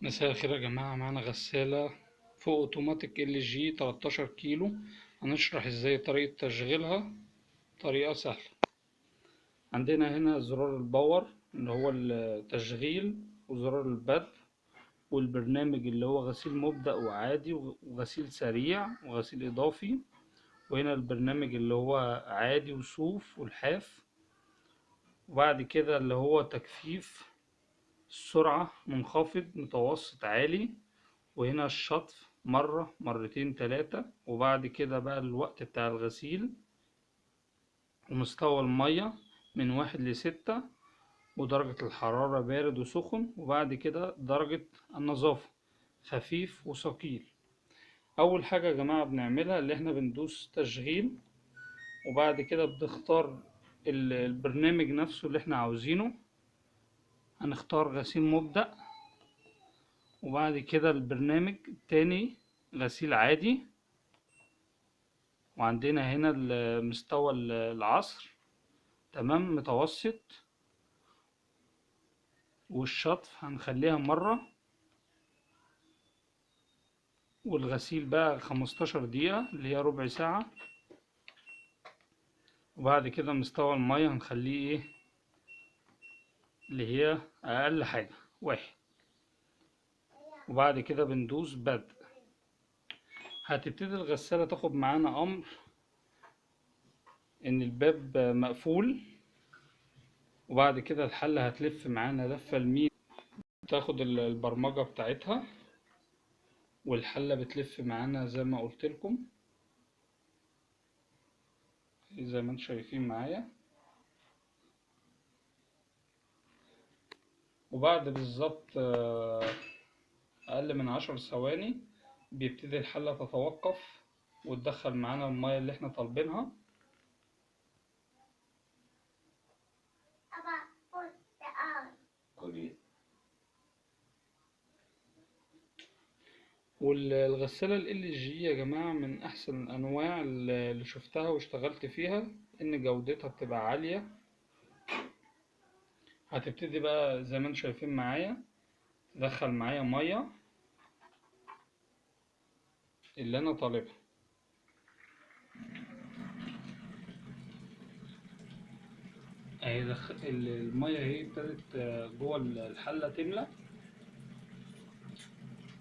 مساء الخير يا جماعة. معانا غسالة فوق اوتوماتيك LG 13 كيلو. هنشرح ازاي طريقة تشغيلها، طريقة سهلة. عندنا هنا زرار الباور اللي هو التشغيل، وزرار البدء، والبرنامج اللي هو غسيل مبدأ وعادي وغسيل سريع وغسيل إضافي. وهنا البرنامج اللي هو عادي وصوف والحاف. وبعد كده اللي هو تجفيف، السرعة منخفض متوسط عالي. وهنا الشطف مرة مرتين تلاتة. وبعد كده بقى الوقت بتاع الغسيل، ومستوى المية من 1 ل6، ودرجة الحرارة بارد وسخن. وبعد كده درجة النظافة خفيف وثقيل. أول حاجة يا جماعة بنعملها اللي احنا بندوس تشغيل، وبعد كده بنختار البرنامج نفسه اللي احنا عاوزينه. هنختار غسيل مبدأ، وبعد كده البرنامج التاني غسيل عادي. وعندنا هنا مستوى العصر تمام متوسط. والشطف هنخليها مرة. والغسيل بقى 15 دقيقة اللي هي ربع ساعة. وبعد كده مستوى المية هنخليه ايه اللي هي أقل حاجة 1. وبعد كده بندوس بدء. هتبتدي الغسالة تاخد معانا أمر إن الباب مقفول. وبعد كده الحلة هتلف معانا لفة يمين، تاخد البرمجة بتاعتها. والحلة بتلف معانا زي ما قلت لكم، زي ما انتم شايفين معايا. وبعد بالظبط أقل من 10 ثواني بيبتدي الحلة تتوقف، وتدخل معانا المية اللي احنا طالبينها. والغسالة ال LG يا جماعة من أحسن الأنواع اللي شفتها واشتغلت فيها، إن جودتها بتبقى عالية. هتبتدي بقى زي ما انتم شايفين معايا، تدخل معايا مية اللي أنا طالبها. اهي المية اهي ابتدت جوه الحلة تملى.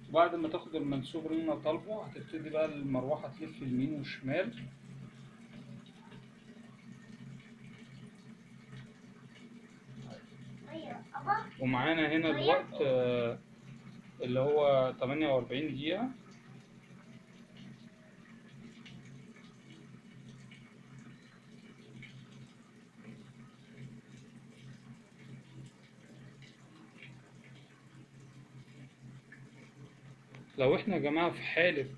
وبعد ما تاخد المنسوب اللي انا طالبه، هتبتدي بقى المروحة تلف يمين وشمال. ومعانا هنا الوقت اللي هو 48 دقيقة. لو احنا يا جماعة في حالة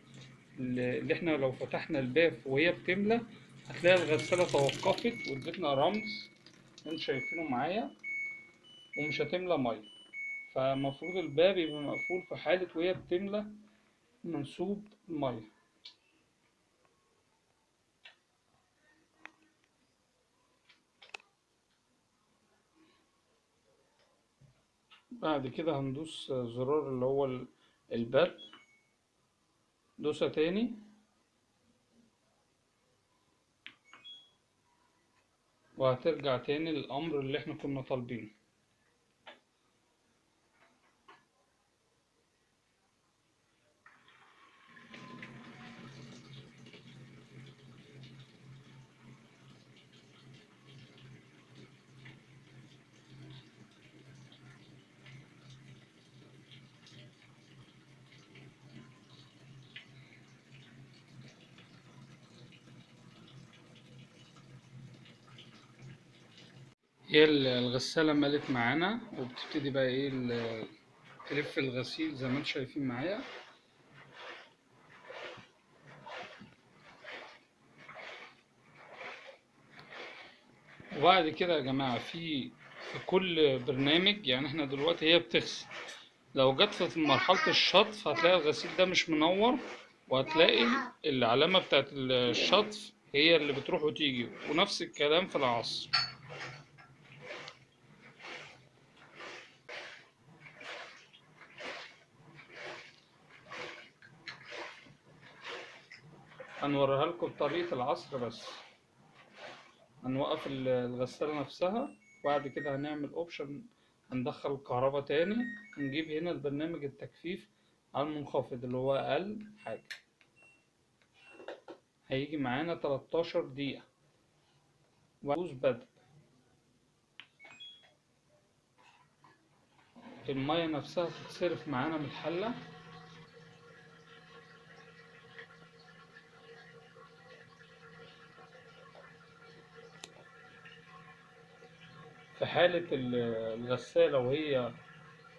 اللي احنا لو فتحنا الباب وهي بتملى، هتلاقي الغسالة توقفت وادتنا رمز انتوا شايفينه معايا، ومش هتملى مية. فالمفروض الباب يبقى مقفول في حالة وهي بتملى منسوب المية. بعد كده هندوس زرار اللي هو البدء، دوسة تاني. وهترجع تاني للأمر اللي احنا كنا طالبينه. هي الغسالة ملت معانا، وبتبتدي بقى ايه تلف الغسيل زي ما انتم شايفين معايا. وبعد كده يا جماعة في كل برنامج، يعني احنا دلوقتي هي بتغسل. لو جت في مرحلة الشطف هتلاقي الغسيل ده مش منور، وهتلاقي العلامة بتاعت الشطف هي اللي بتروح وتيجي. ونفس الكلام في العصر. هنوريها لكم بطريقة العصر بس. هنوقف الغسالة نفسها، وبعد كده هنعمل اوبشن، هندخل الكهرباء تاني، ونجيب هنا البرنامج التجفيف على المنخفض اللي هو أقل حاجة. هيجي معانا 13 دقيقة وهدوس بدء. المية نفسها تتصرف معانا من الحلة. في حالة الغسالة وهي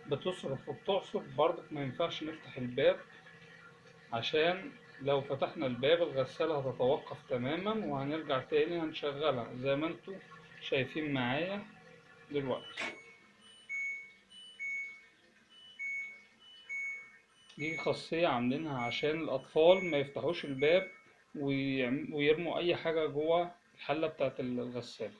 بتصرف وبتعصر برضك ما ينفعش نفتح الباب، عشان لو فتحنا الباب الغسالة هتتوقف تماما، وهنرجع تاني هنشغلها زي ما انتوا شايفين معايا دلوقتي. دي خاصية عاملينها عشان الأطفال ما يفتحوش الباب ويرموا أي حاجة جوه الحلة بتاعة الغسالة.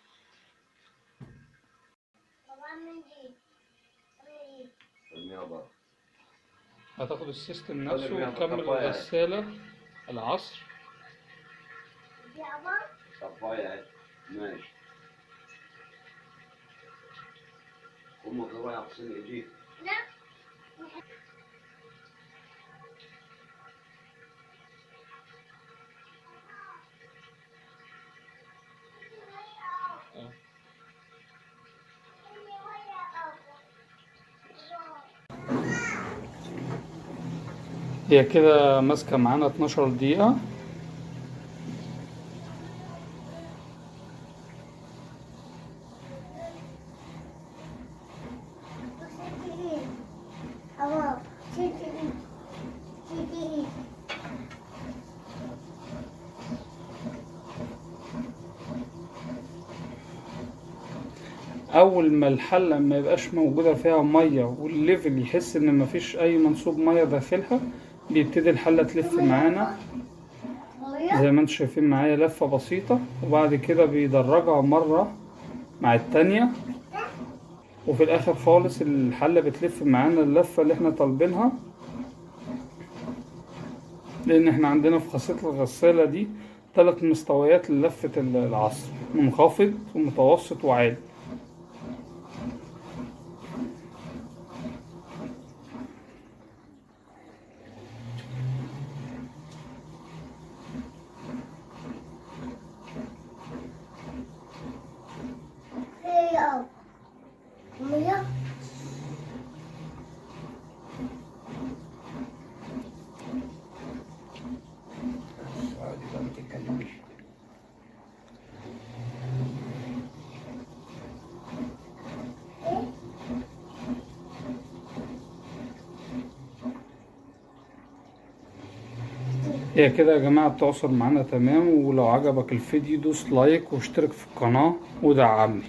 هتاخد السيستم نفسه وتكمل الغسالة العصر. صفاية ماشي. أمك رايحة تصل يجيك. هي كده ماسكة معانا 12 دقيقة. اول ما الحله ما يبقاش موجوده فيها ميه والليفل يحس ان مفيش اي منسوب ميه داخلها، بيبتدي الحله تلف معانا زي ما انتم شايفين معايا لفه بسيطه، وبعد كده بيدرجها مره مع التانية، وفي الاخر خالص الحله بتلف معانا اللفه اللي احنا طالبينها. لان احنا عندنا في خاصيه الغساله دي 3 مستويات للفه العصر: منخفض ومتوسط وعالي. هي كده يا جماعة بتعصر معانا تمام. ولو عجبك الفيديو دوس لايك واشترك في القناة ودعمني.